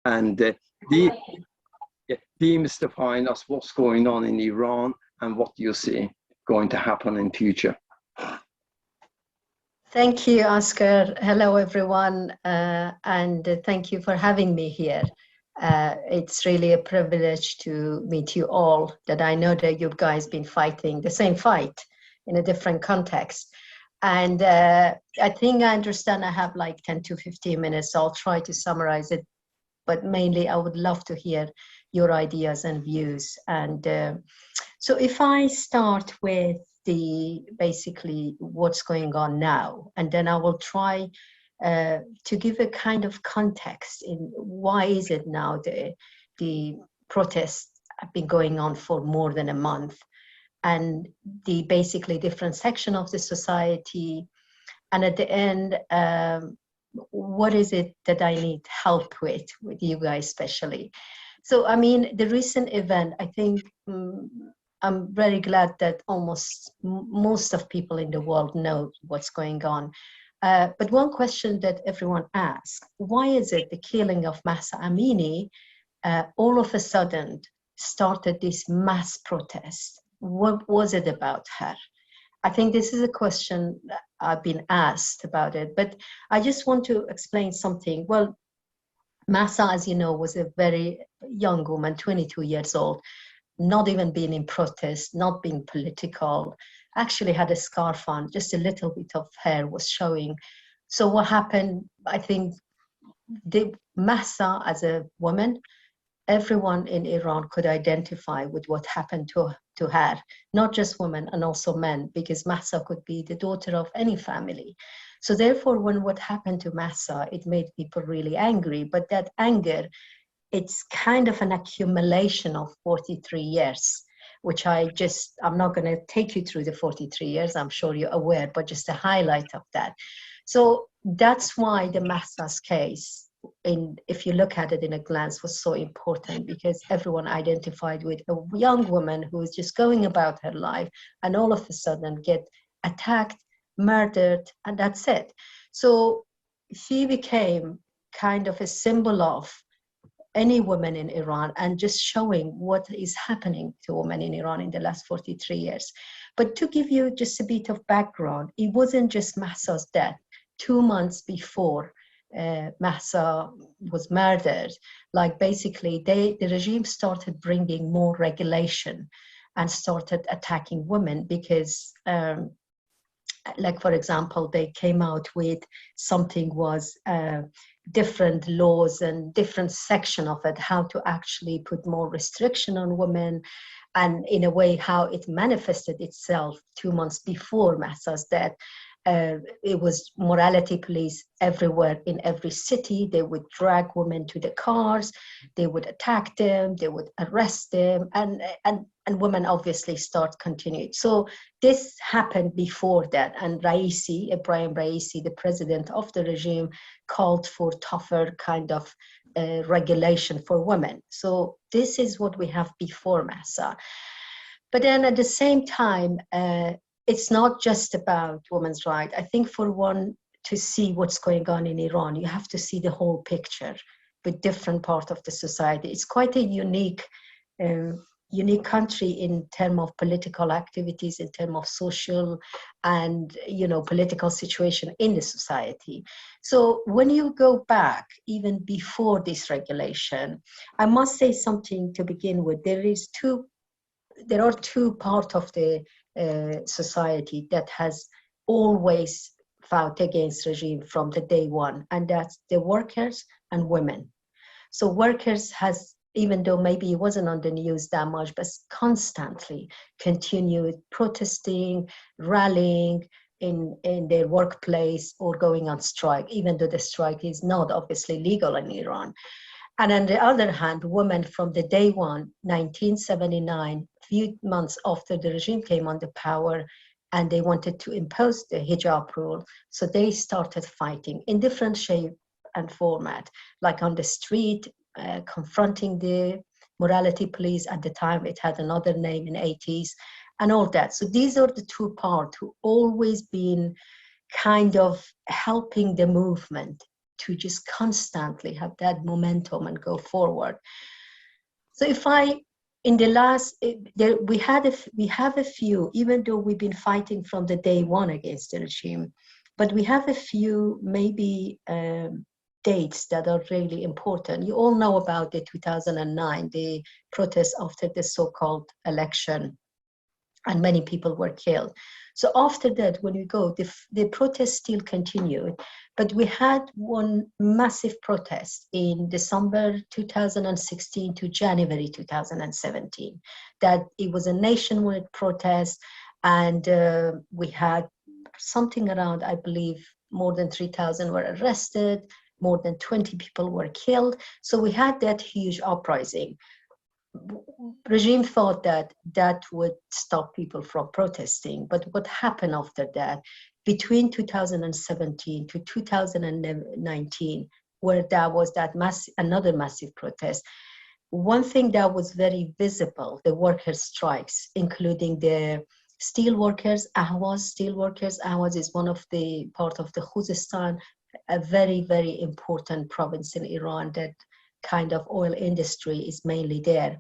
and demystifying us what's going on in Iran and what you see going to happen in future. Thank you, Oscar. Hello, everyone, and thank you for having me here. It's really a privilege to meet you all, that I know that you guys been fighting the same fight in a different context. And I think I understand I have like 10 to 15 minutes, so I'll try to summarize it. But mainly, I would love to hear your ideas and views. And so if I start with basically what's going on now, and then I will try to give a kind of context in why is it now the protests have been going on for more than a month, and the basically different section of the society, and at the end, what is it that I need help with you guys especially. So I mean, the recent event, I think I'm very glad that almost most of people in the world know what's going on. But one question that everyone asks, why is it the killing of Mahsa Amini all of a sudden started this mass protest? What was it about her? I think this is a question that I've been asked about it, but I just want to explain something. Well, Mahsa, as you know, was a very young woman, 22 years old, not even being in protest, not being political, actually had a scarf on, just a little bit of hair was showing. So what happened, I think, the Mahsa as a woman, everyone in Iran could identify with what happened to her, not just women and also men, because Mahsa could be the daughter of any family. So therefore, when what happened to Mahsa, it made people really angry, but that anger, it's kind of an accumulation of 43 years, which I'm not going to take you through the 43 years, I'm sure you're aware, but just a highlight of that. So that's why the Mahsa's case, if you look at it in a glance, was so important, because everyone identified with a young woman who is just going about her life and all of a sudden get attacked, murdered, and that's it. So she became kind of a symbol of any woman in Iran, and just showing what is happening to women in Iran in the last 43 years. But to give you just a bit of background, it wasn't just Mahsa's death. 2 months before Mahsa was murdered, like basically the regime started bringing more regulation and started attacking women, because like, for example, they came out with something was different laws and different section of it, how to actually put more restriction on women, and in a way how it manifested itself 2 months before Mahsa's death. It was morality police everywhere in every city. They would drag women to the cars, they would attack them, they would arrest them, and women obviously continued. So this happened before that, and Ibrahim Raisi, the president of the regime, called for tougher kind of regulation for women. So this is what we have before Mahsa. But then at the same time, it's not just about women's rights. I think for one to see what's going on in Iran, you have to see the whole picture with different parts of the society. It's quite a unique country in terms of political activities, in terms of social and political situation in the society. So when you go back, even before this regulation, I must say something to begin with. There are two parts of the society that has always fought against regime from the day one, and that's the workers and women. So workers has, even though maybe it wasn't on the news that much, but constantly continued protesting, rallying in their workplace or going on strike, even though the strike is not obviously legal in Iran. And on the other hand, women from the day one, 1979, few months after the regime came on the power, and they wanted to impose the hijab rule, so they started fighting in different shape and format, like on the street, confronting the morality police. At the time, it had another name in the 80s, and all that. So these are the two parts who always been kind of helping the movement to just constantly have that momentum and go forward. So in the last, we have a few, even though we've been fighting from the day one against the regime, but we have a few maybe dates that are really important. You all know about the 2009, the protests after the so-called election, and many people were killed. So after that, when we go, the protests still continued, but we had one massive protest in December 2016 to January 2017, that it was a nationwide protest, and we had something around, I believe, more than 3,000 were arrested, more than 20 people were killed. So we had that huge uprising. Regime thought that that would stop people from protesting, but what happened after that, between 2017 to 2019, where there was that another massive protest, one thing that was very visible, the workers' strikes, including the steel workers, Ahvaz is one of the part of the Khuzestan, a very, very important province in Iran that kind of oil industry is mainly there.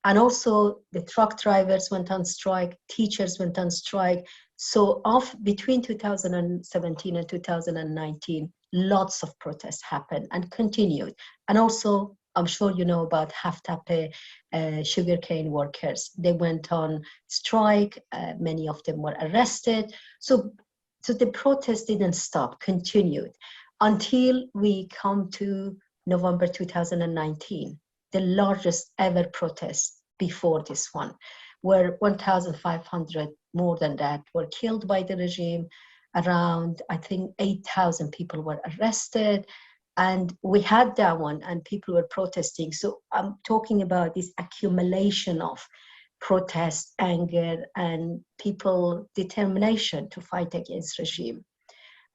And also the truck drivers went on strike, teachers went on strike. So between 2017 and 2019, lots of protests happened and continued. And also, I'm sure you know about Haftape sugarcane workers. They went on strike, many of them were arrested. So the protest didn't stop, continued, until we come to November 2019, the largest ever protest before this one, where 1,500, more than that, were killed by the regime. Around, I think, 8,000 people were arrested. And we had that one, and people were protesting. So I'm talking about this accumulation of protest, anger, and people determination to fight against regime.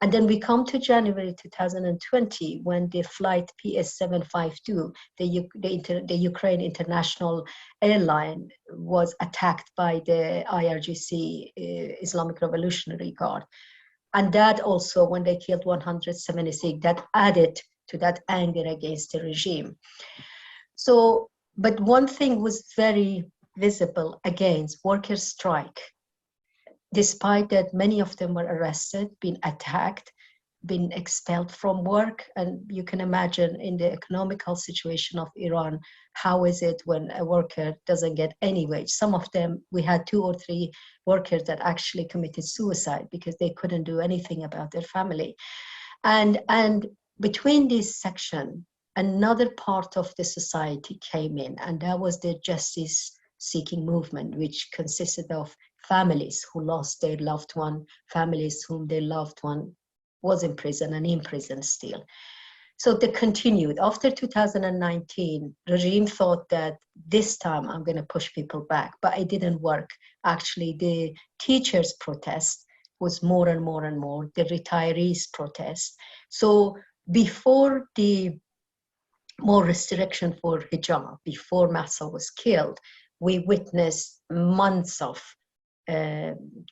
And then we come to January 2020, when the flight PS752, the Ukraine International Airline, was attacked by the IRGC, Islamic Revolutionary Guard. And that also, when they killed 176, that added to that anger against the regime. So, but one thing was very visible against workers' strike. Despite that, many of them were arrested, been attacked, been expelled from work. And you can imagine in the economical situation of Iran, how is it when a worker doesn't get any wage? Some of them, we had 2 or 3 workers that actually committed suicide because they couldn't do anything about their family. And between this section, another part of the society came in, and that was the justice-seeking movement, which consisted of families who lost their loved one, families whom their loved one was in prison and in prison still. So they continued. After 2019, regime thought that this time I'm going to push people back, but it didn't work. Actually, the teachers' protest was more and more and more, the retirees' protest. So before the more restriction for hijab, before Mahsa was killed, we witnessed months of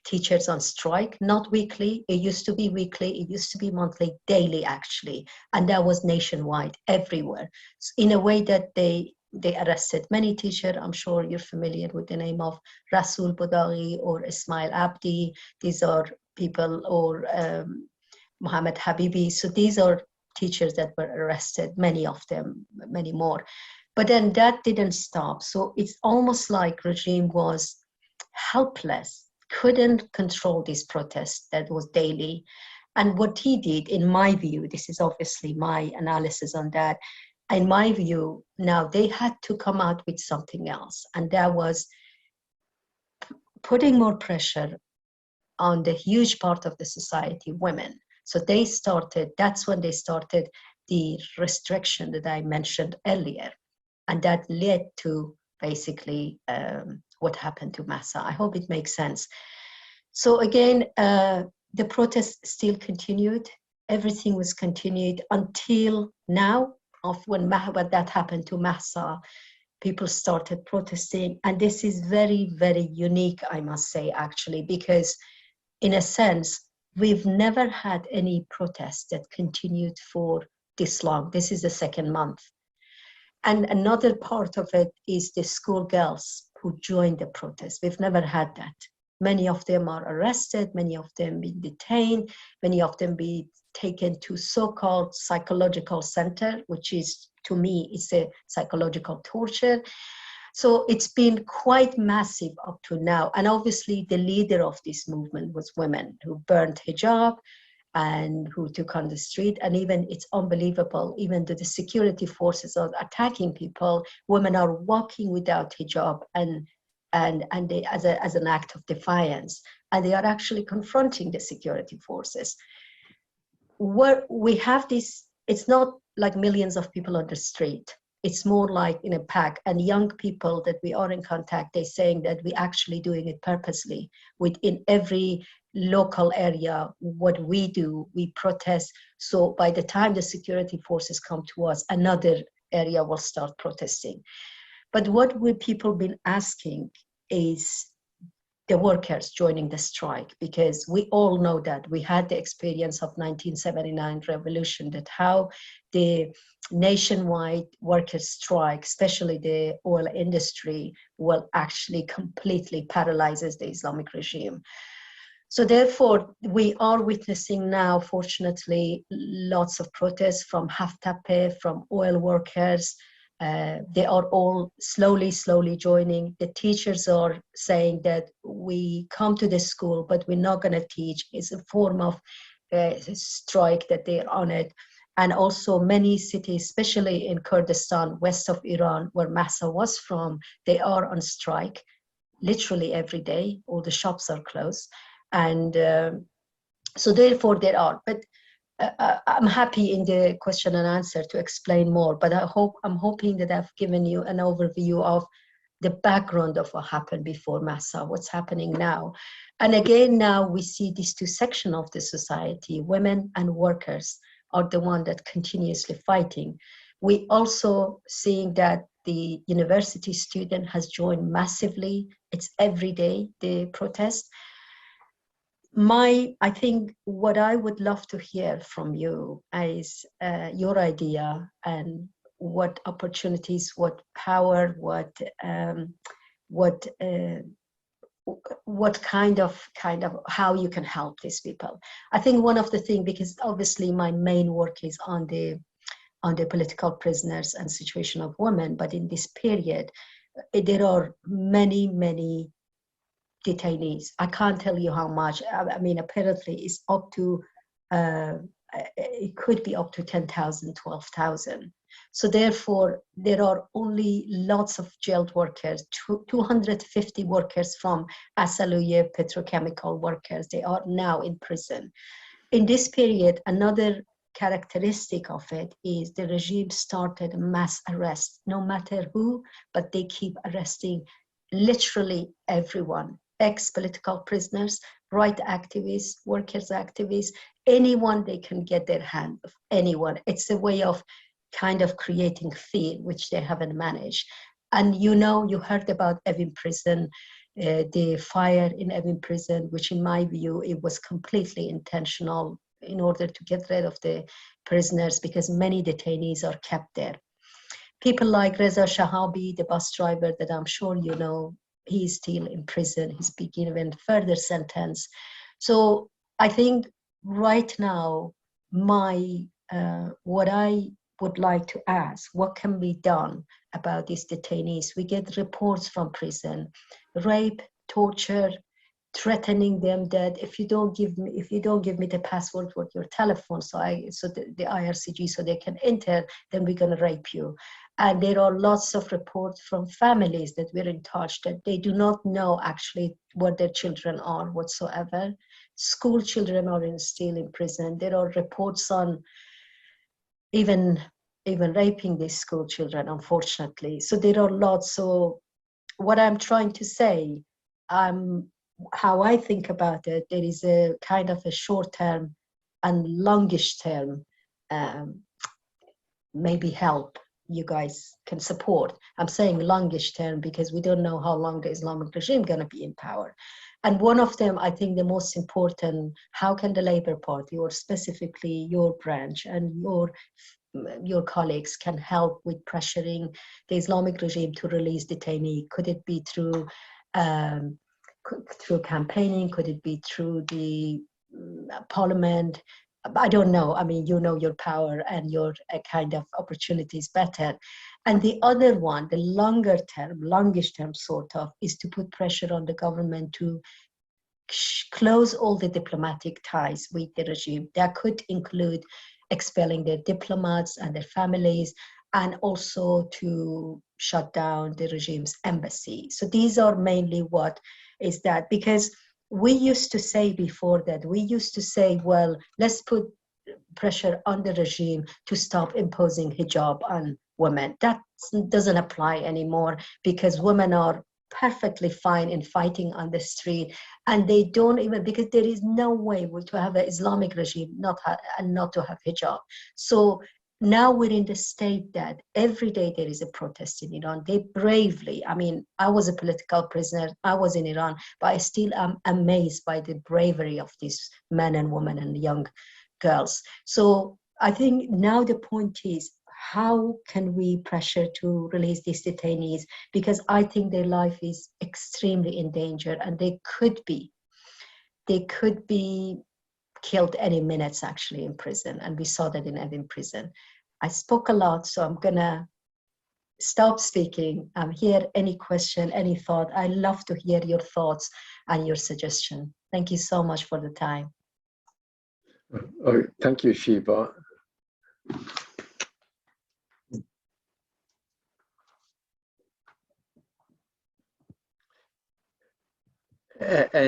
teachers on strike, not weekly. It used to be weekly, it used to be monthly, daily actually, and that was nationwide, everywhere. So in a way that they arrested many teachers. I'm sure you're familiar with the name of Rasul Bodaghi or Ismail Abdi. These are people, or Mohammed Habibi. So these are teachers that were arrested, many of them, many more. But then that didn't stop. So it's almost like regime was helpless, couldn't control this protest that was daily. And what he did, in my view, this is obviously my analysis on that, in my view, now they had to come out with something else. And that was putting more pressure on the huge part of the society, women. So they started, that's when they started the restriction that I mentioned earlier. And that led to basically what happened to Mahsa. I hope it makes sense. So again, the protests still continued. Everything was continued until now, of when that happened to Mahsa. People started protesting. And this is very, very unique, I must say, actually, because in a sense, we've never had any protest that continued for this long. This is the second month. And another part of it is the schoolgirls who joined the protest. We've never had that. Many of them are arrested, many of them be detained, many of them be taken to so-called psychological center, which is, to me, it's a psychological torture. So it's been quite massive up to now. And obviously the leader of this movement was women who burned hijab and who took on the street. And even it's unbelievable, even though the security forces are attacking people, women are walking without hijab and they, as an act of defiance, and they are actually confronting the security forces. Where we have this, it's not like millions of people on the street. It's more like in a pack, and young people that we are in contact, they're saying that we're actually doing it purposely. Within every local area, what we do, we protest. So by the time the security forces come to us, another area will start protesting. But what we people been asking is the workers joining the strike, because we all know that we had the experience of 1979 revolution, that how the nationwide workers strike, especially the oil industry, will actually completely paralyzes the Islamic regime. So therefore, we are witnessing now, fortunately, lots of protests from Haftape, from oil workers. They are all slowly joining. The teachers are saying that we come to the school, but we're not going to teach. It's a form of strike that they're on it. And also many cities, especially in Kurdistan, west of Iran, where Mahsa was from, they are on strike literally every day. All the shops are closed. And so therefore there are. But I'm happy in the question and answer to explain more, but I'm hoping that I've given you an overview of the background of what happened before Mahsa, what's happening now. And again, now we see these two sections of the society, women and workers are the one that continuously fighting. We also seeing that the university student has joined massively. It's every day, the protest. I think what I would love to hear from you is your idea and what opportunities, what power, what kind of how you can help these people. I think one of the things, because obviously my main work is on the political prisoners and situation of women, but in this period, there are many detainees. I can't tell you how much. I mean, apparently it's up to, it could be up to 10,000, 12,000. So therefore, there are only lots of jailed workers, 250 workers from Asaluye petrochemical workers. They are now in prison. In this period, another characteristic of it is the regime started mass arrest, no matter who, but they keep arresting literally everyone. Ex-political prisoners, right activists, workers activists, anyone they can get their hand of, anyone. It's a way of kind of creating fear, which they haven't managed. And you know, you heard about Evin prison, the fire in Evin prison, which in my view, it was completely intentional in order to get rid of the prisoners, because many detainees are kept there. People like Reza Shahabi, the bus driver that I'm sure you know, he's still in prison. He's being given further sentence. So I think right now, what I would like to ask, what can be done about these detainees? We get reports from prison, rape, torture, threatening them that if you don't give me the password for your telephone, so the IRCG, so they can enter, then we're going to rape you. And there are lots of reports from families that we're in touch that they do not know actually what their children are whatsoever. School children are still in prison. There are reports on even raping these school children, unfortunately. So there are lots. So what I'm trying to say, how I think about it, there is a kind of a short-term and longish term, maybe help you guys can support. I'm saying longish term because we don't know how long the Islamic regime going to be in power. And one of them, I think the most important, how can the Labour Party, or specifically your branch and your your colleagues can help with pressuring the Islamic regime to release detainees? Could it be through campaigning? Could it be through the parliament? I don't know. I mean, you know your power and your kind of opportunities better. And the other one, the longish term sort of, is to put pressure on the government to close all the diplomatic ties with the regime. That could include expelling their diplomats and their families, and also to shut down the regime's embassy. So these are mainly what is that, because we used to say before that, well, let's put pressure on the regime to stop imposing hijab on women. That doesn't apply anymore, because women are perfectly fine in fighting on the street, and they don't even, because there is no way to have an Islamic regime not to have hijab. So now we're in the state that every day there is a protest in Iran. They bravely, I mean, I was a political prisoner, I was in Iran, but I still am amazed by the bravery of these men and women and young girls. So I think now the point is, how can we pressure to release these detainees? Because I think their life is extremely in danger, and they could be killed any minutes actually in prison. And we saw that in Evin prison. I spoke a lot, so I'm gonna stop speaking. I'm here. Any question, any thought? I love to hear your thoughts and your suggestion. Thank you so much for the time. Oh, thank you, Shiva.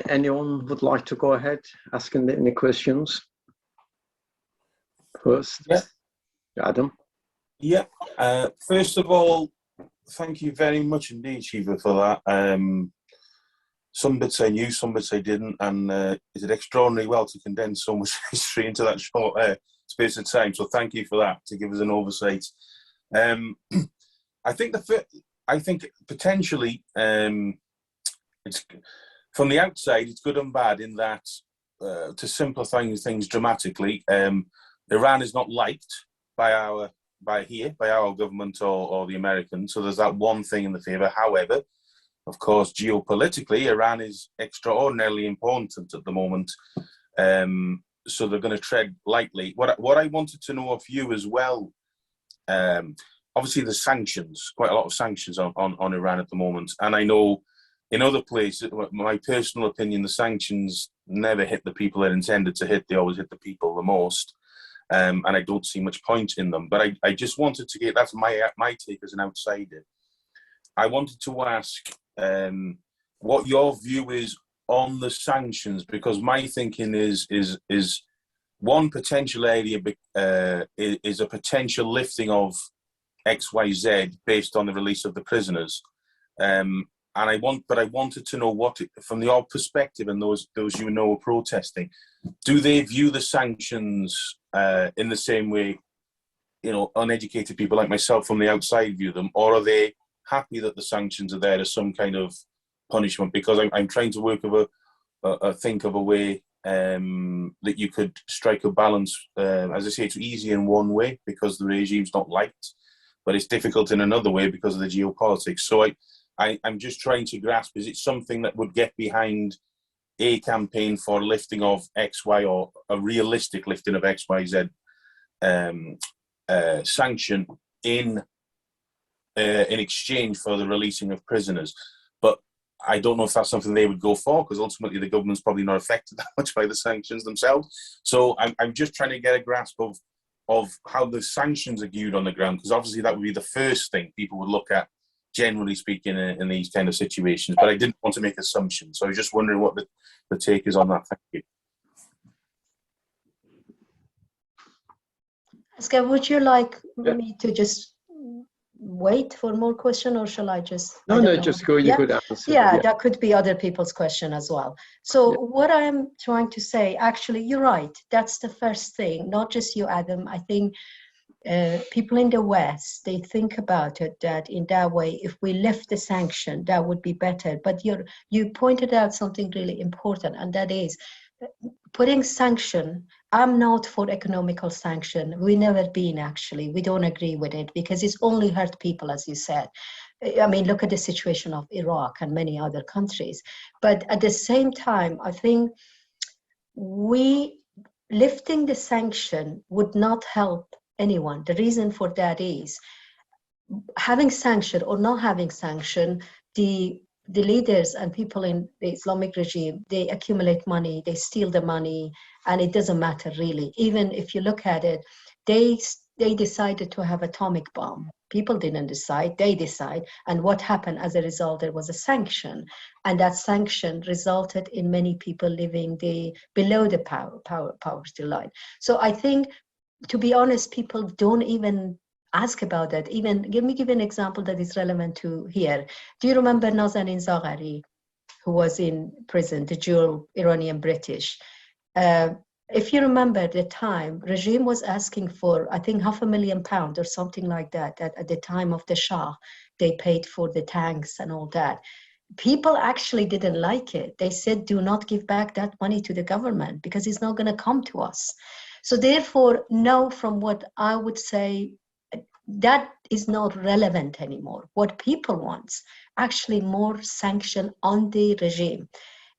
Anyone would like to go ahead asking any questions first? Yeah. Adam? Yeah. First of all, thank you very much indeed, Shiva, for that. Some bits I knew, some bits I didn't, and you did extraordinarily well to condense so much history into that short space of time. So thank you for that, to give us an oversight. I think potentially it's, from the outside, it's good and bad in that, to simplify things dramatically, Iran is not liked by our government or the Americans. So there's that one thing in the favour. However, of course, geopolitically, Iran is extraordinarily important at the moment. So they're going to tread lightly. What I wanted to know of you as well, obviously the sanctions, quite a lot of sanctions on Iran at the moment. And I know in other places, my personal opinion, the sanctions never hit the people they're intended to hit. They always hit the people the most. And I don't see much point in them. But I just wanted to get, that's my take as an outsider. I wanted to ask what your view is on the sanctions, because my thinking is one potential area is a potential lifting of XYZ based on the release of the prisoners. And I wanted to know what, from your perspective and those you know are protesting, do they view the sanctions in the same way, you know, uneducated people like myself from the outside view them, or are they happy that the sanctions are there as some kind of punishment? Because I'm trying to work of think of a way that you could strike a balance. As I say, it's easy in one way because the regime's not liked, but it's difficult in another way because of the geopolitics. So I'm just trying to grasp, is it something that would get behind a campaign for lifting of XY, or a realistic lifting of XYZ sanction in exchange for the releasing of prisoners? But I don't know if that's something they would go for, because ultimately the government's probably not affected that much by the sanctions themselves. So I'm just trying to get a grasp of how the sanctions are viewed on the ground, because obviously that would be the first thing people would look at, generally speaking, in these kind of situations. But I didn't want to make assumptions, so I was just wondering what the take is on that. Thank you. Oscar, would you like me to just wait for more question, or shall I just? No, just go. You could answer. Yeah, that could be other people's question as well. So what I am trying to say, actually, you're right. That's the first thing. Not just you, Adam. I think people in the West, they think about it that in that way, if we lift the sanction, that would be better. But you pointed out something really important, and that is putting sanction I'm not for economical sanction. We never been, actually. We don't agree with it because it's only hurt people, as you said. I mean, look at the situation of Iraq and many other countries. But at the same time, I think lifting the sanction would not help anyone. The reason for that is having sanction or not having sanction, the leaders and people in the Islamic regime, they accumulate money, they steal the money, and it doesn't matter really. Even if you look at it, they decided to have atomic bomb. People didn't decide, they decide. And what happened as a result? There was a sanction, and that sanction resulted in many people living below the poverty line. So I think, to be honest, people don't even ask about that. Even give me an example that is relevant to here. Do you remember Nazanin Zaghari, who was in prison, the dual Iranian British? If you remember at the time, regime was asking for, I think, £500,000 or something like that. At the time of the Shah, they paid for the tanks and all that. People actually didn't like it. They said, do not give back that money to the government because it's not going to come to us. So therefore, no, from what I would say, that is not relevant anymore. What people want, actually more sanction on the regime.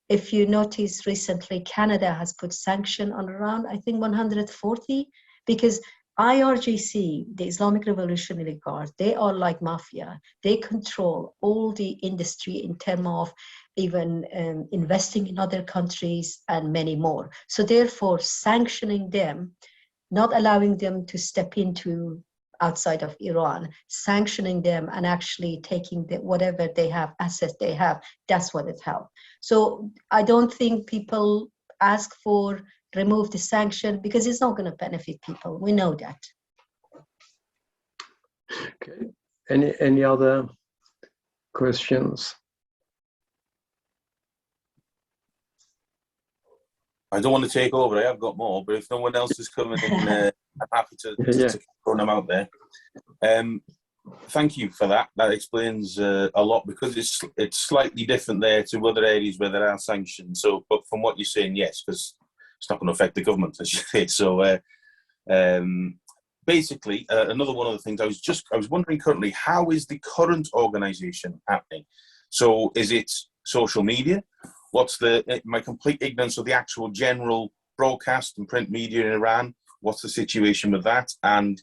If you notice recently, Canada has put sanction on around, I think, 140, because IRGC, the Islamic Revolutionary Guard, they are like mafia. They control all the industry in terms of even investing in other countries and many more. So therefore, sanctioning them, not allowing them to step into outside of Iran, sanctioning them and actually taking whatever they have, assets they have, that's what it helped. So I don't think people ask for remove the sanction because it's not going to benefit people. We know that. Okay. Any other questions? I don't want to take over. I have got more, but if no one else is coming in, I'm happy to throw them out there. Thank you for that. That explains a lot, because it's slightly different there to other areas where there are sanctions. So, but from what you're saying, yes, because it's not going to affect the government, as you say. So, basically, another one of the things I was wondering currently, how is the current organisation happening? So, is it social media? What's my complete ignorance of the actual general broadcast and print media in Iran? What's the situation with that? And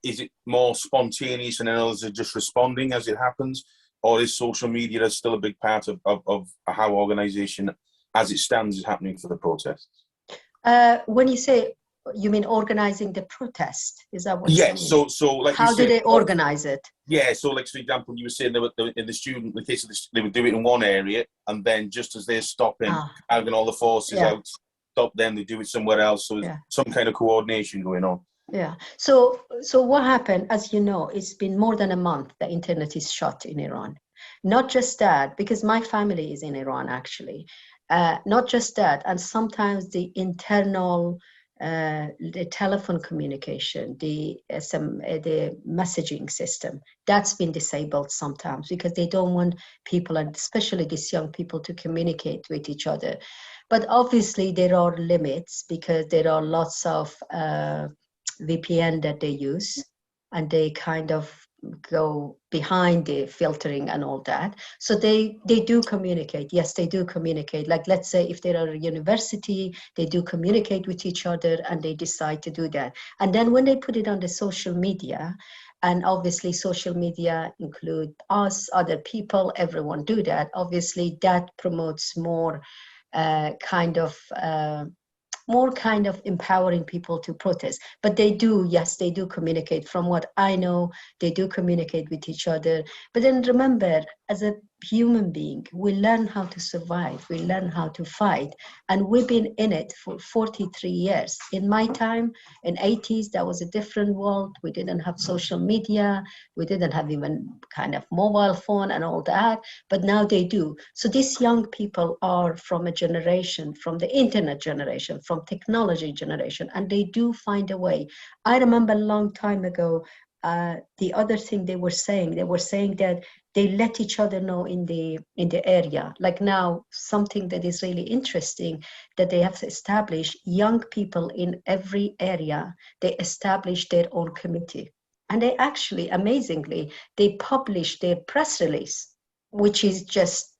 is it more spontaneous and then others are just responding as it happens? Or is social media still a big part of how organisation as it stands is happening for the protests? When you say, you mean organising the protest? Is that what you're saying? Yes, so like how do they organise it? Yeah, so like, for example, you were saying they were in the student, in the case of they would do it in one area, and then just as they're stopping, having all the forces out, stop them, they do it somewhere else. So there's some kind of coordination going on. Yeah. So what happened, as you know, it's been more than a month the internet is shut in Iran. Not just that, because my family is in Iran, actually. Not just that, and sometimes the internal the telephone communication, the messaging system, that's been disabled sometimes because they don't want people, and especially these young people, to communicate with each other. But obviously there are limits because there are lots of VPN that they use, and they kind of go behind the filtering and all that. So they do communicate. Yes, they do communicate. Like, let's say if they're at a university, they do communicate with each other and they decide to do that. And then when they put it on the social media, and obviously social media include us, other people, everyone do that. Obviously that promotes more kind of empowering people to protest. But they do, yes, they do communicate. From what I know, they do communicate with each other. But then remember, as a human being, we learn how to survive, we learn how to fight, and we've been in it for 43 years. In my time, in 80s, that was a different world. We didn't have social media, we didn't have even kind of mobile phone and all that, but now they do. So these young people are from a generation, from the internet generation, from technology generation, and they do find a way. I remember a long time ago, the other thing they were saying that they let each other know in the area. Like now, something that is really interesting that they have established, young people in every area, they established their own committee. And they actually, amazingly, they published their press release, which is just,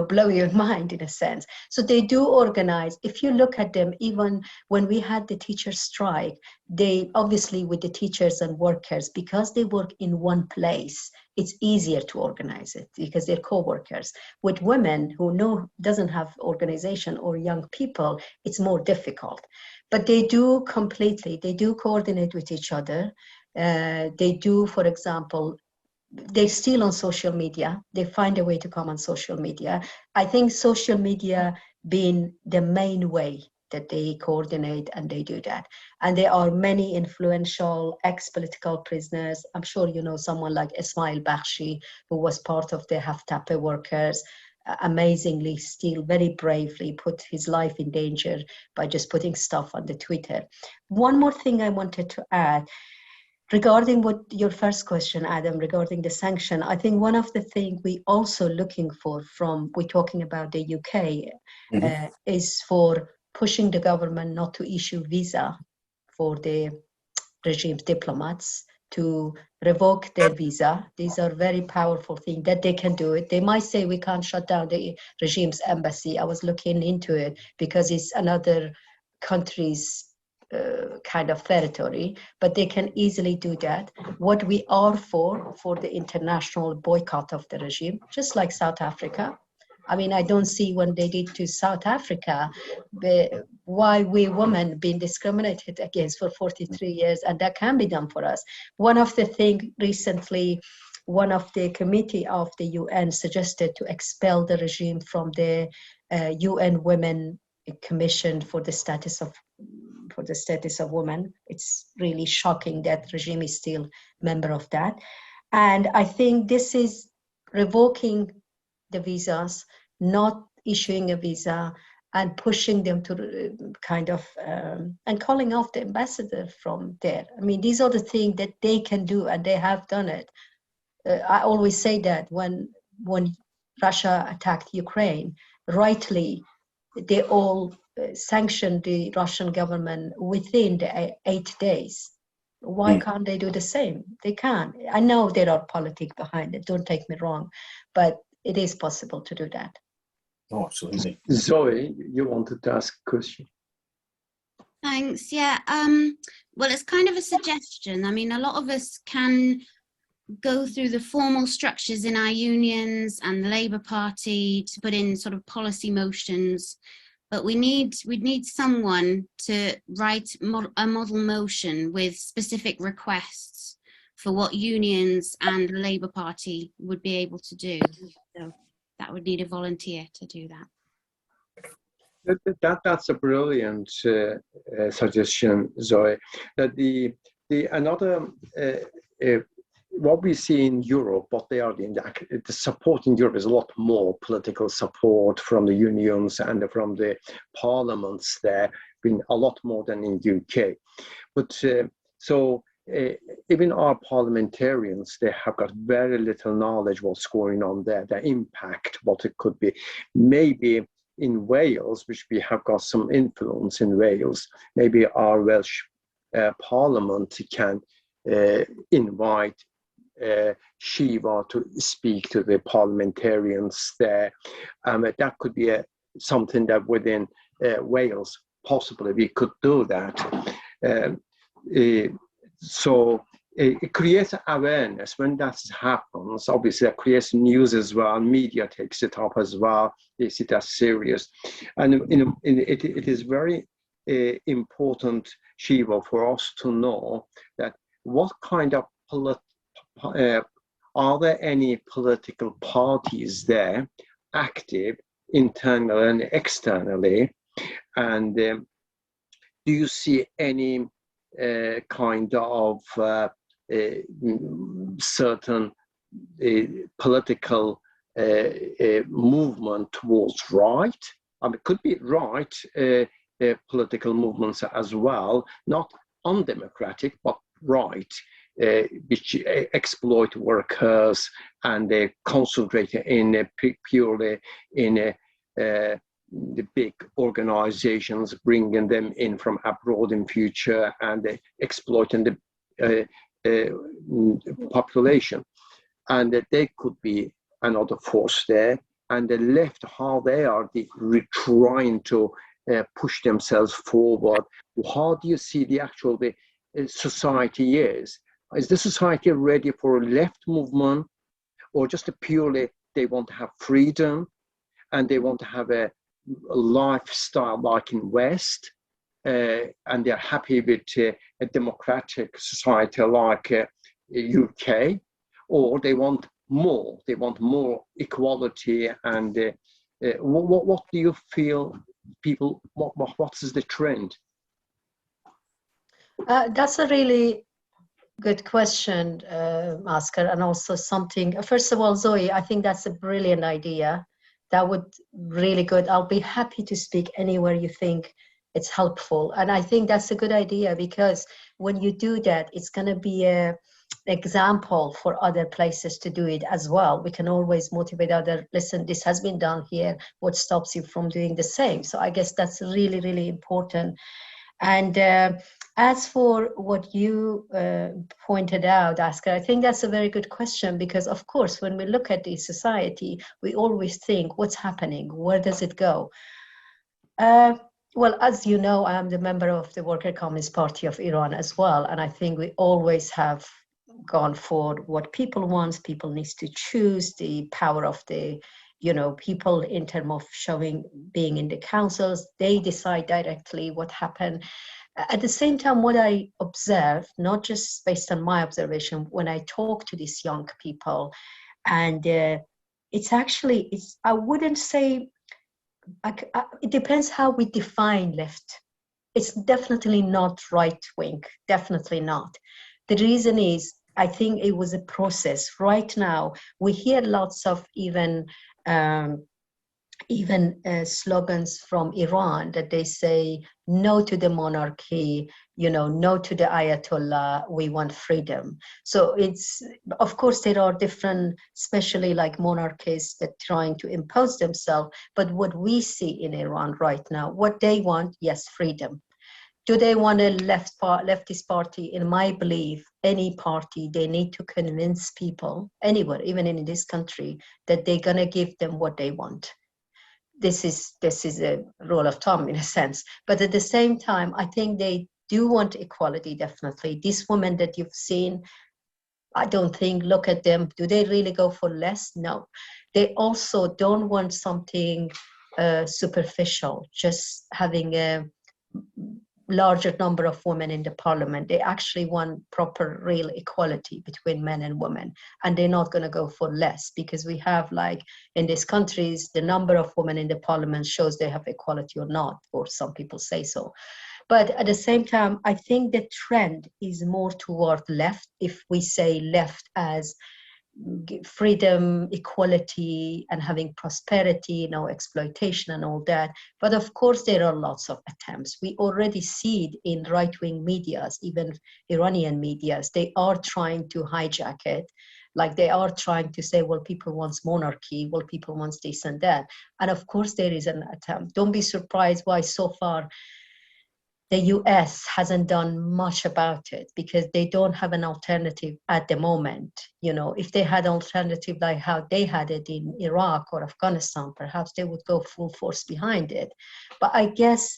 blow your mind in a sense. So they do organize. If you look at them, even when we had the teacher strike, they obviously with the teachers and workers, because they work in one place, it's easier to organize it because they're co-workers. With women who doesn't have organization or young people, it's more difficult. But they do coordinate with each other. They do, for example, they're still on social media. They find a way to come on social media. I think social media being the main way that they coordinate and they do that. And there are many influential ex-political prisoners. I'm sure you know someone like Ismail Bakhshi, who was part of the Haftepe workers, amazingly still very bravely put his life in danger by just putting stuff on the Twitter. One more thing I wanted to add, regarding what your first question, Adam, regarding the sanction, I think one of the things we also looking for we're talking about the UK, is for pushing the government not to issue visa for the regime's diplomats, to revoke their visa. These are very powerful things that they can do it. They might say we can't shut down the regime's embassy. I was looking into it because it's another country's kind of territory, but they can easily do that. What we are for the international boycott of the regime, just like South Africa. I mean, I don't see when they did to South Africa, why we women being discriminated against for 43 years, and that can be done for us. One of the things recently, one of the committee of the UN suggested to expel the regime from the UN Women Commission for the status of women. It's really shocking that regime is still member of that. And I think this is revoking the visas, not issuing a visa, and pushing them to kind of, and calling off the ambassador from there. I mean, these are the things that they can do, and they have done it. I always say that when Russia attacked Ukraine, rightly, they all sanctioned the Russian government within the 8 days. Why can't they do the same? They can. I know there are politics behind it, don't take me wrong, but it is possible to do that. Oh, absolutely. Zoe, you wanted to ask a question. Thanks. Yeah. Well, it's kind of a suggestion. I mean, a lot of us can go through the formal structures in our unions and the Labour Party to put in sort of policy motions, but we'd need someone to write a model motion with specific requests for what unions and the Labour Party would be able to do. So that would need a volunteer to do that. That's a brilliant suggestion, Zoe. That another what we see in Europe, what they are doing, the support in Europe is a lot more political support from the unions and from the parliaments there, been a lot more than in UK. But even our parliamentarians, they have got very little knowledge what's going on there, the impact, what it could be. Maybe in Wales, which we have got some influence in Wales, maybe our Welsh parliament can invite Shiva to speak to the parliamentarians there. That could be something that within Wales, possibly we could do that. So it creates awareness when that happens. Obviously, it creates news as well. Media takes it up as well. They see that serious, and it is very important, Shiva, for us to know that what kind of are there any political parties there active internally and externally, and do you see any kind of certain political movement towards right? I mean, it could be right political movements as well, not undemocratic, but right. which exploit workers, and they concentrate in purely in the big organizations, bringing them in from abroad in future, and they exploiting the population. And that they could be another force there. And the left, how they are trying to push themselves forward. How do you see the actual society is? Is the society ready for a left movement, or just purely they want to have freedom and they want to have a lifestyle like in West, and they're happy with a democratic society like UK, or they want more equality? And what do you feel people, what is the trend? That's a really good question, Oscar, and also something, first of all, Zoe, I think that's a brilliant idea. That would really good. I'll be happy to speak anywhere you think it's helpful. And I think that's a good idea, because when you do that, it's going to be an example for other places to do it as well. We can always motivate others. Listen, this has been done here. What stops you from doing the same? So I guess that's really, really important. And as for what you pointed out, Oscar, I think that's a very good question, because of course, when we look at the society, we always think, what's happening? Where does it go? Well, as you know, I am the member of the Worker Communist Party of Iran as well. And I think we always have gone for what people want. People need to choose the power of the people in terms of being in the councils. They decide directly what happened. At the same time, what I observe, not just based on my observation, when I talk to these young people, and I wouldn't say, it depends how we define left. It's definitely not right wing, definitely not. The reason is, I think it was a process. Right now, we hear lots of even slogans from Iran that they say no to the monarchy, no to the Ayatollah, we want freedom. So it's, of course, there are different, especially like monarchies that trying to impose themselves. But what we see in Iran right now, what they want, yes, freedom. Do they want a leftist party? In my belief, any party, they need to convince people, anywhere, even in this country, that they're gonna give them what they want. This is a rule of thumb in a sense. But at the same time, I think they do want equality, definitely. These women that you've seen, I don't think, look at them, do they really go for less? No. They also don't want something superficial, just having a larger number of women in the parliament. They actually want proper, real equality between men and women, and they're not going to go for less, because we have, like in these countries, the number of women in the parliament shows they have equality or not, or some people say so. But at the same time, I think the trend is more toward left, if we say left as freedom, equality, and having prosperity, no exploitation and all that. But of course, there are lots of attempts. We already see it in right-wing medias, even Iranian medias. They are trying to hijack it. Like they are trying to say, well, people want monarchy, well, people want this and that. And of course, there is an attempt. Don't be surprised why so far the US hasn't done much about it, because they don't have an alternative at the moment. If they had an alternative like how they had it in Iraq or Afghanistan, perhaps they would go full force behind it. But I guess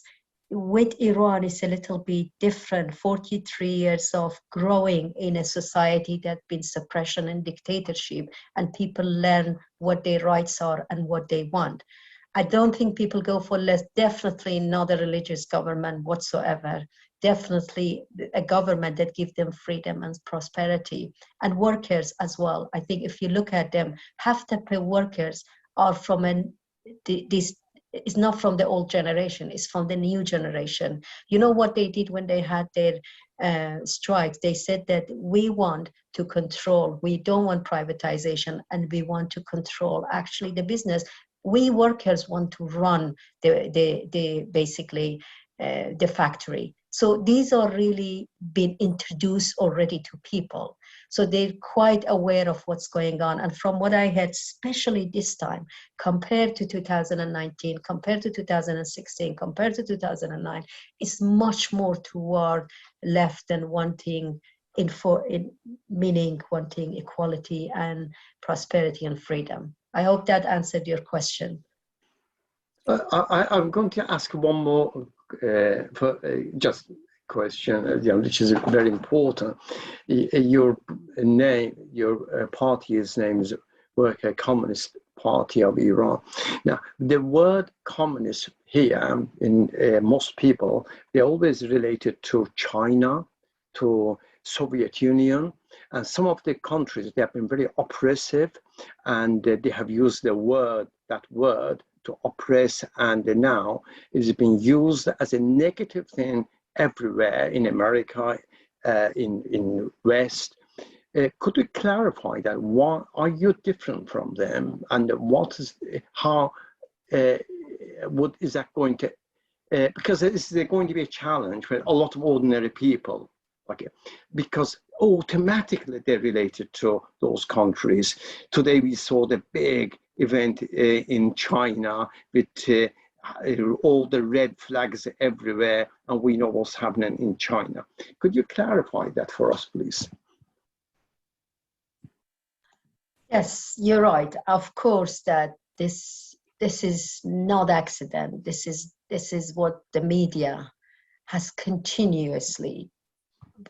with Iran, it's a little bit different. 43 years of growing in a society that's been suppression and dictatorship, and people learn what their rights are and what they want. I don't think people go for less, definitely not a religious government whatsoever. Definitely a government that gives them freedom and prosperity, and workers as well. I think if you look at them, half the workers are from this is not from the old generation, it's from the new generation. You know what they did when they had their strikes? They said that we want to control, we don't want privatization, and we want to control actually the business. We workers want to run the factory. So these are really been introduced already to people. So they're quite aware of what's going on. And from what I heard, especially this time, compared to 2019, compared to 2016, compared to 2009, it's much more toward left and wanting meaning wanting equality and prosperity and freedom. I hope that answered your question. I'm going to ask one more just question, which is very important. Your name, your party's name is Worker Communist Party of Iran. Now, the word communist here, in most people, they're always related to China, to Soviet Union, and some of the countries, they have been very oppressive, and they have used that word to oppress, and now it's been used as a negative thing everywhere in America, in West. Could you clarify that? Why are you different from them, and what is that going to? Because this is going to be a challenge for a lot of ordinary people, okay? Because automatically they're related to those countries. Today we saw the big event in China with all the red flags everywhere, and we know what's happening in China. Could you clarify that for us, please? Yes, you're right. Of course, that this is not accident. This is what the media has continuously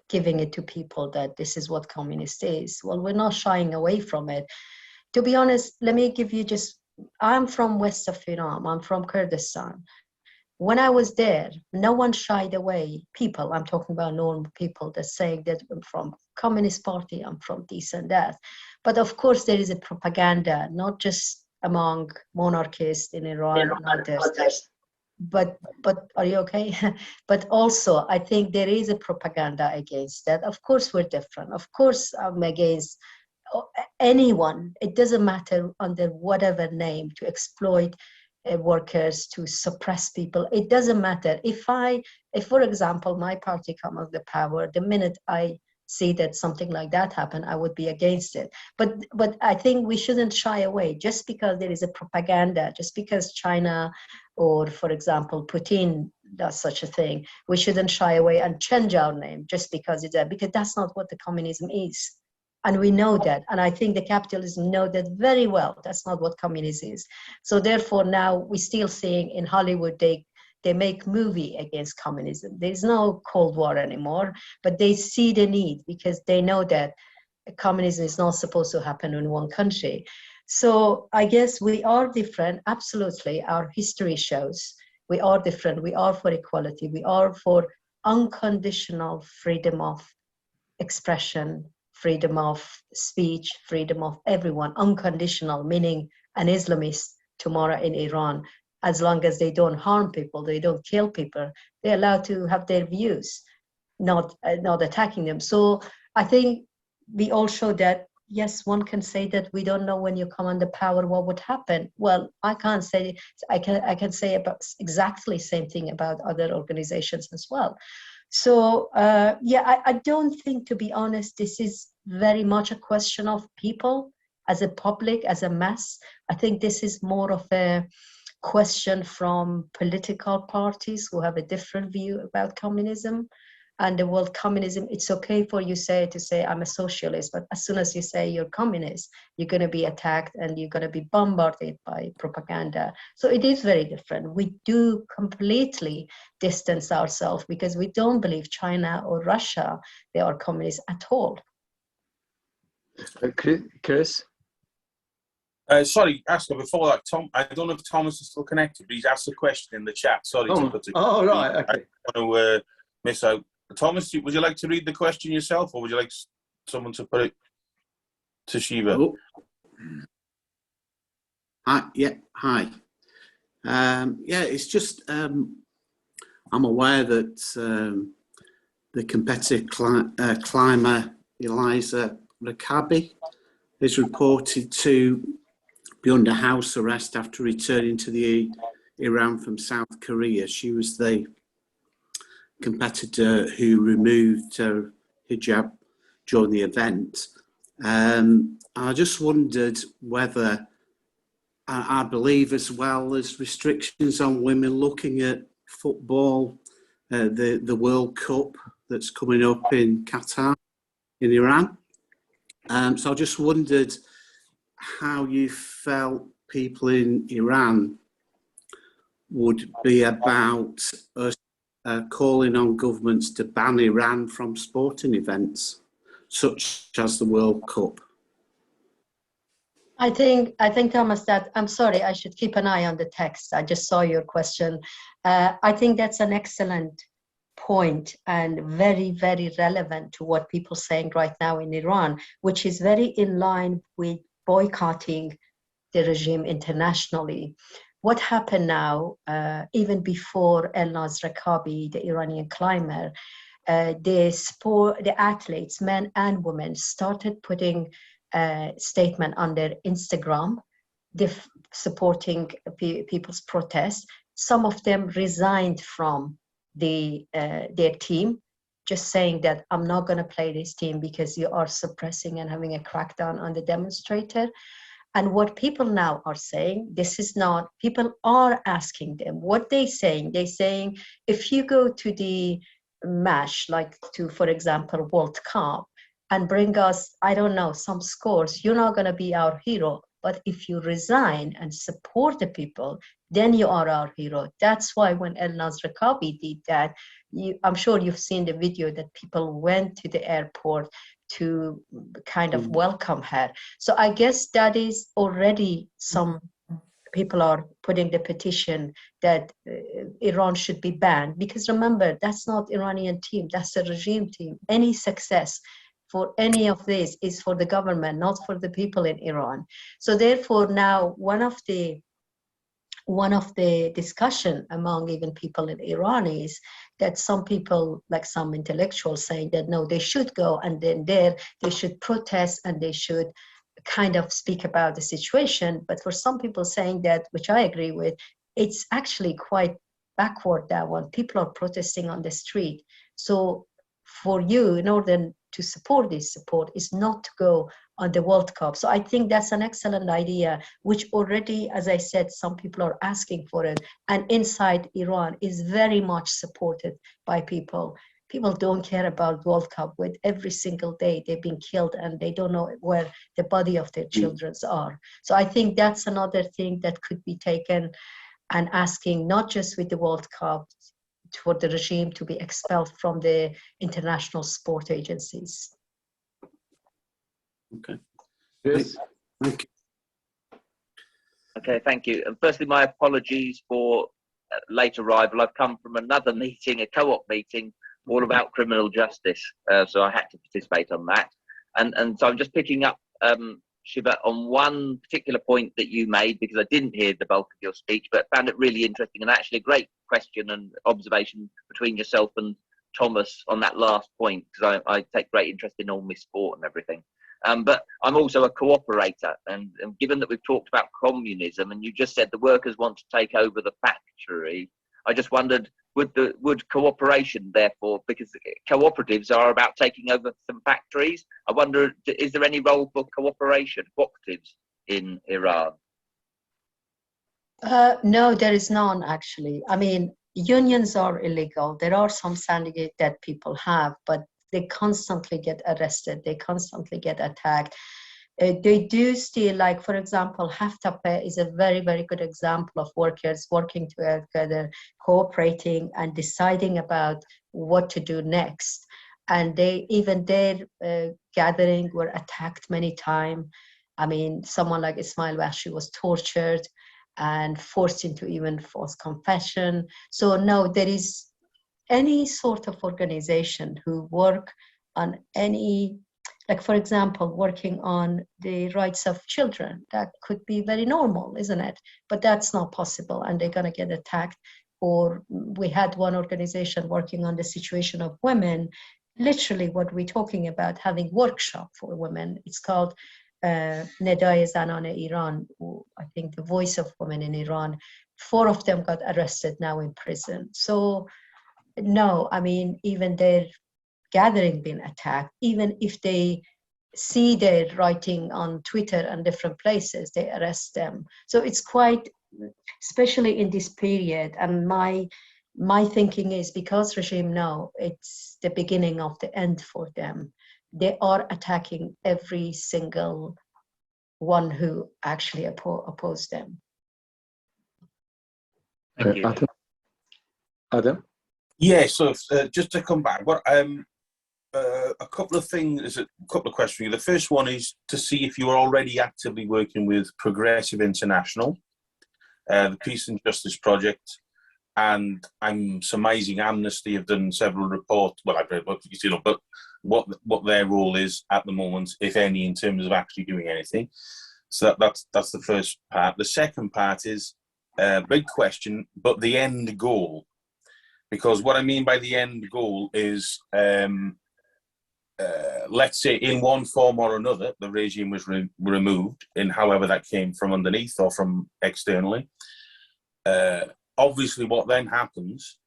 giving it to people, that this is what communist is. Well, we're not shying away from it. To be honest, let me give you I'm from west of Iran. I'm from Kurdistan. When I was there, no one shied away. People, I'm talking about normal people, that saying that I'm from Communist Party, I'm from this and that. But of course, there is a propaganda, not just among monarchists in Iran and others. But are you okay? But also, I think there is a propaganda against that. Of course, we're different. Of course, I'm against anyone. It doesn't matter under whatever name, to exploit workers, to suppress people. It doesn't matter. If for example, my party come of the power, the minute I see that something like that happen, I would be against it. But I think we shouldn't shy away just because there is a propaganda, just because China or, for example, Putin does such a thing. We shouldn't shy away and change our name just because it's there, because that's not what the communism is. And we know that. And I think the capitalists know that very well. That's not what communism is. So therefore, now we're still seeing in Hollywood, they make movie against communism. There's no Cold War anymore, but they see the need because they know that communism is not supposed to happen in one country. So I guess we are different. Absolutely. Our history shows we are different. We are for equality. We are for unconditional freedom of expression, freedom of speech, freedom of everyone, unconditional, meaning an Islamist tomorrow in Iran, as long as they don't harm people, they don't kill people, they're allowed to have their views, not attacking them. So I think we all show that, yes, one can say that we don't know when you come under power what would happen. Well, I can't say, I can say about exactly same thing about other organizations as well. So yeah, I don't think, to be honest, this is very much a question of people as a public, as a mass. I think this is more of a question from political parties who have a different view about communism. And the word communism, it's okay for you to say I'm a socialist, but as soon as you say you're communist, you're going to be attacked and you're going to be bombarded by propaganda. So it is very different. We do completely distance ourselves because we don't believe China or Russia, they are communists at all. Chris? Sorry, Oscar, before that, Tom, I don't know if Thomas is still connected, but he's asked a question in the chat. Sorry to put it. Oh, right, okay. I don't want to miss out. Thomas, would you like to read the question yourself, or would you like someone to put it to Shiva? Oh. Yeah, hi. Yeah, it's just, I'm aware that the competitive climber, Eliza Rakabi, is reported to be under house arrest after returning to Iran from South Korea. She was the competitor who removed her hijab during the event. I just wondered whether, I believe as well as restrictions on women looking at football, the World Cup that's coming up in Qatar, in Iran. So I just wondered how you felt people in Iran would be about us calling on governments to ban Iran from sporting events, such as the World Cup. I think, Thomas, that I'm sorry, I should keep an eye on the text. I just saw your question. I think that's an excellent point and very, very relevant to what people are saying right now in Iran, which is very in line with boycotting the regime internationally. What happened now, even before Elnaz Rekabi, the Iranian climber, the athletes, men and women, started putting a statement on their Instagram, supporting people's protests. Some of them resigned from their team, just saying that I'm not going to play this team because you are suppressing and having a crackdown on the demonstrator. And what people now are saying, this is not, people are asking them what they're saying. They're saying, if you go to the match, like to, for example, World Cup, and bring us, I don't know, some scores, you're not going to be our hero. But if you resign and support the people, then you are our hero. That's why when Elnaz Rekabi did that, I'm sure you've seen the video that people went to the airport to kind of welcome her. So I guess that is already some people are putting the petition that Iran should be banned. Because remember, that's not Iranian team, that's the regime team. Any success for any of this is for the government, not for the people in Iran. So therefore now one of the discussion among even people in Iran is that some people, like some intellectuals, saying that no, they should go, and then there they should protest and they should kind of speak about the situation. But for some people saying that, which I agree with, it's actually quite backward, that one. People are protesting on the street. So for you, in order to support this support, is not to go on the World Cup. So I think that's an excellent idea, which already, as I said, some people are asking for it. And inside Iran is very much supported by people. People don't care about World Cup. With every single day they've been killed and they don't know where the body of their children are. So I think that's another thing that could be taken, and asking not just with the World Cup, for the regime to be expelled from the international sport agencies. Okay. Yes. Thank you. Okay, thank you. And firstly, my apologies for late arrival. I've come from another meeting, a co-op meeting, all about criminal justice. So I had to participate on that. And so I'm just picking up, Shiva, on one particular point that you made, because I didn't hear the bulk of your speech, but found it really interesting, and actually a great question and observation between yourself and Thomas on that last point, because I take great interest in all my sport and everything. But I'm also a cooperator, and given that we've talked about communism, and you just said the workers want to take over the factory, I just wondered, would cooperation, therefore, because cooperatives are about taking over some factories, I wonder, is there any role for cooperation, cooperatives in Iran? No, there is none, actually. I mean, unions are illegal. There are some syndicates that people have, but they constantly get arrested. They constantly get attacked. They do still, like, for example, Haftape is a very, very good example of workers working together, cooperating and deciding about what to do next. And their gathering were attacked many times. I mean, someone like Ismail Bakhshi was tortured and forced into even false confession. So no, there is any sort of organization who work on any, like, for example, working on the rights of children, that could be very normal, isn't it? But that's not possible, and they're going to get attacked. Or we had one organization working on the situation of women, literally what we're talking about, having workshop for women. It's called Nedai Zanane Iran, I think the voice of women in Iran. 4 of them got arrested, now in prison. So no, I mean, even their gathering been attacked, even if they see their writing on Twitter and different places, they arrest them. So it's quite, especially in this period, and my thinking is because regime know it's the beginning of the end for them, they are attacking every single one who actually oppose them. Thank you. Adam? Yeah, so just to come back, what a couple of things, a couple of questions for you. The first one is to see if you are already actively working with Progressive International, the Peace and Justice Project, and I'm surmising Amnesty have done several reports. Well, I've read, but what their role is at the moment, if any, in terms of actually doing anything. So that's the first part. The second part is big question, but the end goal. Because what I mean by the end goal is, let's say in one form or another, the regime was removed, in however that came from underneath or from externally. Obviously, what then happens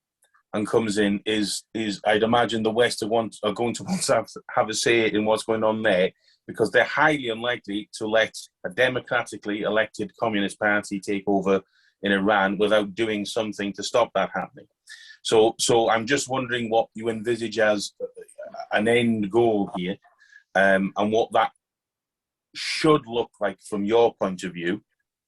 and comes in is I'd imagine the West are going to want to have a say in what's going on there, because they're highly unlikely to let a democratically elected communist party take over in Iran without doing something to stop that happening. So I'm just wondering what you envisage as an end goal here, and what that should look like from your point of view,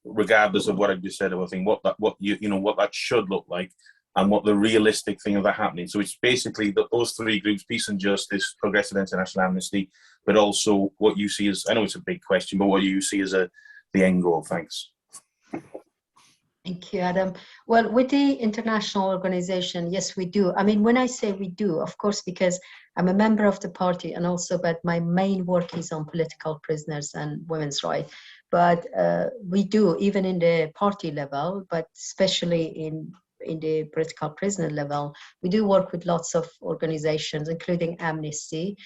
regardless of what I just said. I think what that should look like, and what the realistic thing of that happening. So it's basically those three groups: Peace and Justice, Progressive International, Amnesty, but also what you see as, I know it's a big question, but what you see as the end goal. Thanks. Thank you, Adam. Well, with the international organization, yes, we do. I mean, when I say we do, of course, because I'm a member of the party, and also, but my main work is on political prisoners and women's rights. But we do, even in the party level, but especially in the political prisoner level, we do work with lots of organizations, including Amnesty.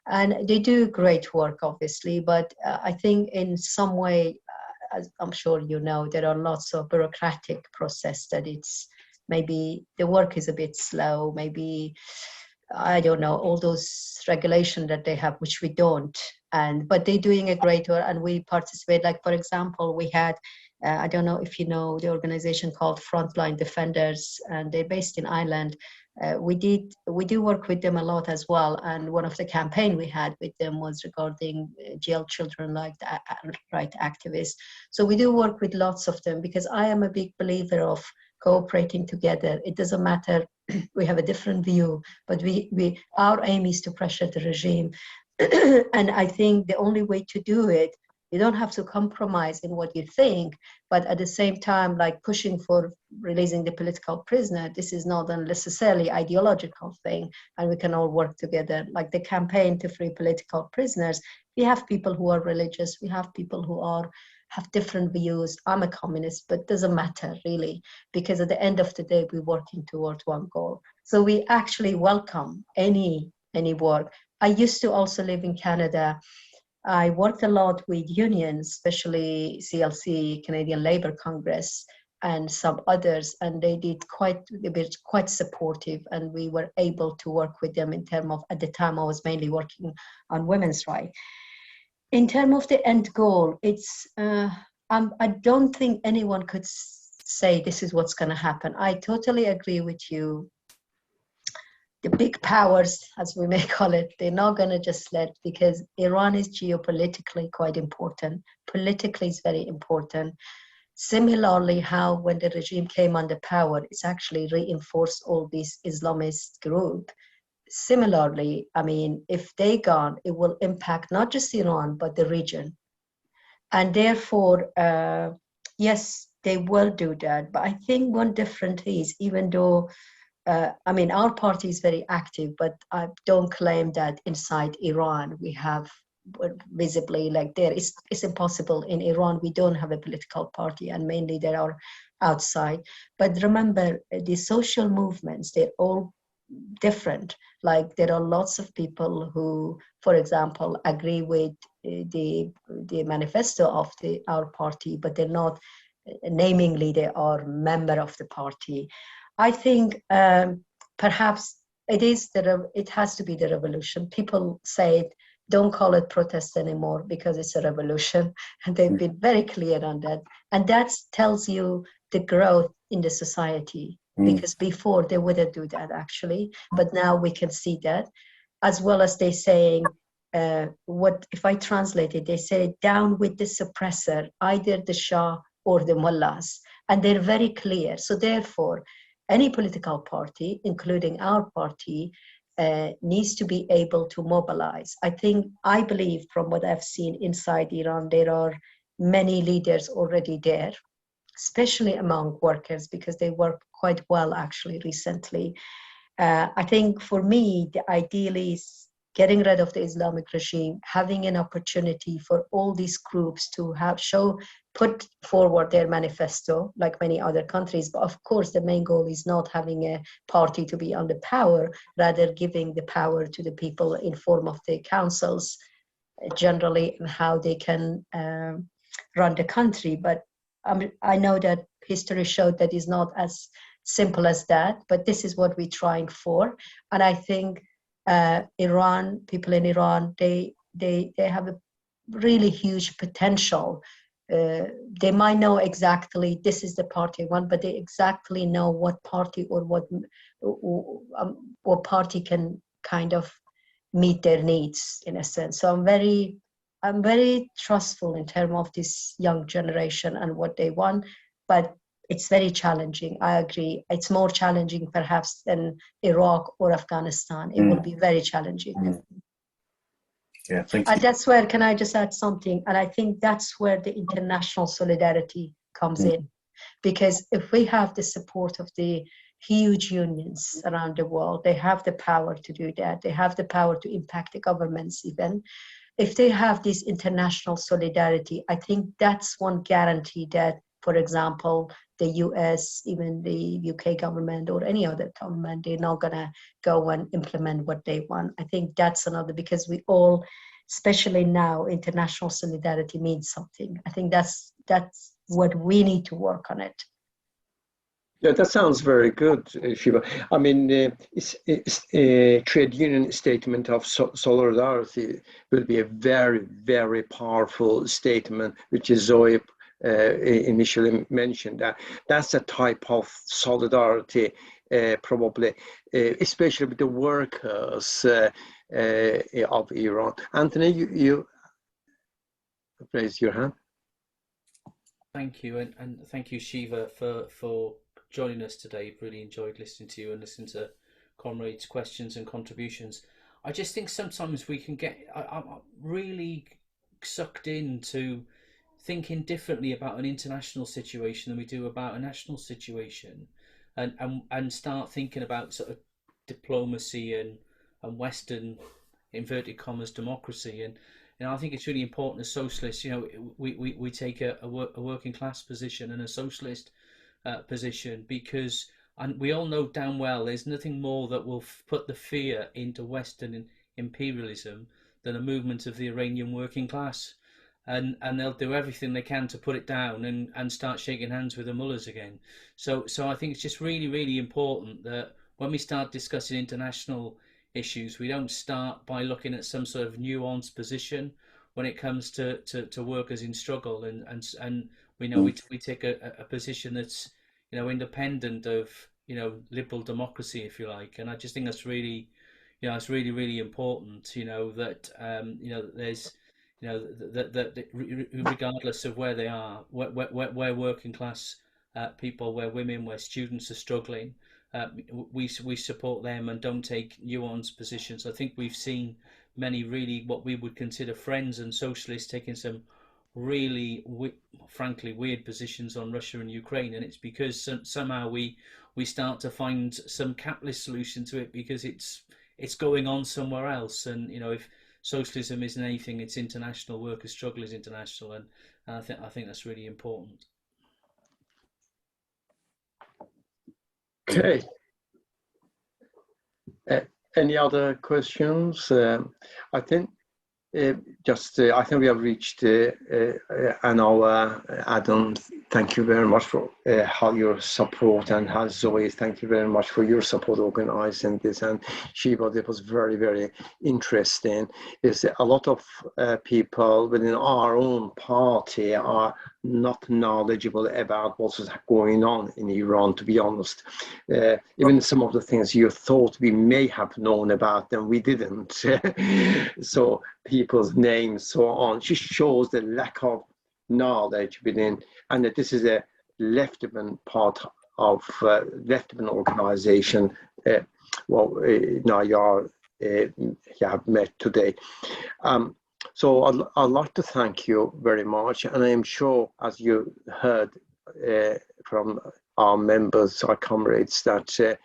And they do great work, obviously, but I think in some way, as I'm sure you know, there are lots of bureaucratic process that it's maybe the work is a bit slow, maybe, I don't know, all those regulations that they have, which we don't, but they're doing a great work, and we participate. Like, for example, we had, I don't know if you know the organization called Frontline Defenders, and they're based in Ireland. We do work with them a lot as well, and one of the campaign we had with them was regarding jail children, like the right activists. So we do work with lots of them, because I am a big believer of cooperating together. It doesn't matter, we have a different view, but our aim is to pressure the regime. And I think the only way to do it, you don't have to compromise in what you think, but at the same time, like pushing for releasing the political prisoner, this is not a necessarily ideological thing, and we can all work together. Like the campaign to free political prisoners, we have people who are religious, we have people who have different views. I'm a communist, but it doesn't matter really, because at the end of the day, we're working towards one goal. So we actually welcome any work. I used to also live in Canada. I worked a lot with unions, especially CLC, Canadian Labour Congress, and some others, and they were quite supportive, and we were able to work with them in terms of, at the time I was mainly working on women's rights. In terms of the end goal, it's, I don't think anyone could say this is what's going to happen. I totally agree with you. The big powers, as we may call it, they're not going to just let, because Iran is geopolitically quite important. Politically, it's very important. Similarly, how when the regime came under power, it's actually reinforced all these Islamist groups. Similarly, I mean, if they gone, it will impact not just Iran, but the region. And therefore, yes, they will do that. But I think one difference is, even though I mean, our party is very active, but I don't claim that inside Iran we have visibly, like there. It's impossible. In Iran, we don't have a political party, and mainly they are outside. But remember, the social movements, they're all different. Like there are lots of people who, for example, agree with the manifesto of our party, but they're not, namingly, they are member of the party. I think perhaps it has to be the revolution. People say, don't call it protest anymore because it's a revolution. And they've been very clear on that. And that tells you the growth in the society, because before they wouldn't do that actually, but now we can see that, as well as they saying, what if I translate it, they say down with the suppressor, either the Shah or the mullahs, and they're very clear. So therefore, any political party, including our party, needs to be able to mobilize. I believe from what I've seen inside Iran, there are many leaders already there, especially among workers, because they work quite well actually recently. I think for me, the ideal is getting rid of the Islamic regime, having an opportunity for all these groups to put forward their manifesto, like many other countries. But of course, the main goal is not having a party to be on the power, rather giving the power to the people in form of the councils, generally, and how they can run the country. But I know that history showed that is not as simple as that, but this is what we're trying for. And I think people in Iran, they have a really huge potential. They might know exactly this is the party one, but they exactly know what party or what party can kind of meet their needs in a sense. So I'm very trustful in terms of this young generation and what they want, but it's very challenging. I agree. It's more challenging perhaps than Iraq or Afghanistan. It will be very challenging. Yeah, thank you. And that's where, can I just add something? And I think that's where the international solidarity comes in. Because if we have the support of the huge unions around the world, they have the power to do that. They have the power to impact the governments even. If they have this international solidarity, I think that's one guarantee that, for example, the US, even the UK government or any other government, they're not gonna go and implement what they want. I think that's another, because we all, especially now, international solidarity means something. I think that's what we need to work on it. Yeah, that sounds very good, Shiva. I mean, it's a trade union statement of solidarity will be a very, very powerful statement, which is Zoe initially mentioned. That's a type of solidarity, probably, especially with the workers of Iran. Anthony, you raised your hand. Thank you, and thank you, Shiva, for joining us today. Really enjoyed listening to you and listening to comrades' questions and contributions. I just think sometimes we can I'm really sucked into thinking differently about an international situation than we do about a national situation, and start thinking about sort of diplomacy and Western, inverted commas, democracy. And I think it's really important as socialists, we take a working class position and a socialist position, because we all know damn well there's nothing more that will put the fear into Western imperialism than a movement of the Iranian working class, and they'll do everything they can to put it down and start shaking hands with the mullahs again. So I think it's just really, really important that when we start discussing international issues, we don't start by looking at some sort of nuanced position when it comes to workers in struggle, and we take a position that's independent of liberal democracy, if you like. And I just think that's really it's really, really important that there's that regardless of where they are, where working class people, where women, where students are struggling, we support them and don't take nuanced positions. I think we've seen many really what we would consider friends and socialists taking some really frankly weird positions on Russia and Ukraine, and it's because somehow we start to find some capitalist solution to it because it's going on somewhere else. And if socialism isn't anything, it's international. Workers' struggle is international, and I think that's really important. Okay. Any other questions? I think I think we have reached an hour. Adam, thank you very much for your support, and as always, thank you very much for your support organizing this. And Shiva, it was very, very interesting. Is a lot of people within our own party are not knowledgeable about what's going on in Iran, to be honest. Even some of the things you thought we may have known about them, we didn't. So people's names, so on, just shows the lack of knowledge within, and that this is a left-wing part of left-wing organization. Now you have met today. So I'd like to thank you very much, and I am sure, as you heard from our members, our comrades, that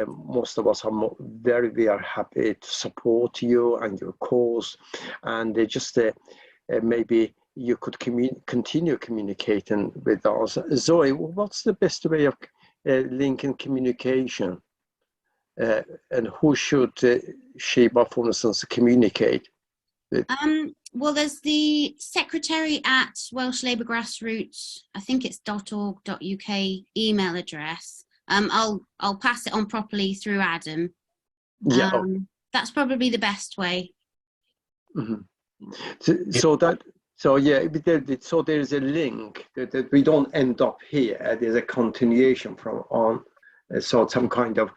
most of us are very happy to support you and your cause, and maybe you could continue communicating with us. Zoe, what's the best way of linking communication, and who should Shiva, for instance, communicate with? Well, there's the secretary at Welsh Labour Grassroots, I think it's .org.uk email address. I'll pass it on properly through Adam. Yeah. That's probably the best way. Mm-hmm. So there's a link that we don't end up here. There's a continuation from on, so some kind of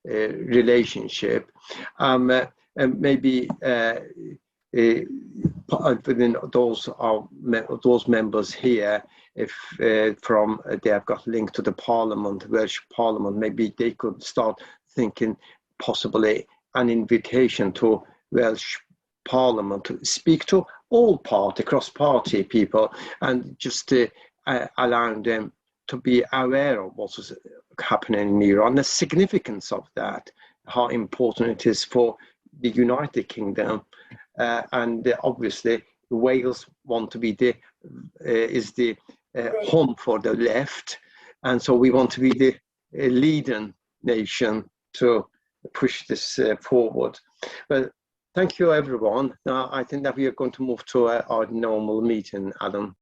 relationship, and maybe within those members here, if they have got linked to the Parliament, Welsh Parliament, maybe they could start thinking possibly an invitation to Welsh Parliament to speak to all cross-party people, and just allowing them to be aware of what's happening in Iran, the significance of that, how important it is for the United Kingdom, and obviously Wales want to be the home for the left, and so we want to be the leading nation to push this forward. But thank you, everyone. Now I think that we are going to move to our normal meeting, Adam.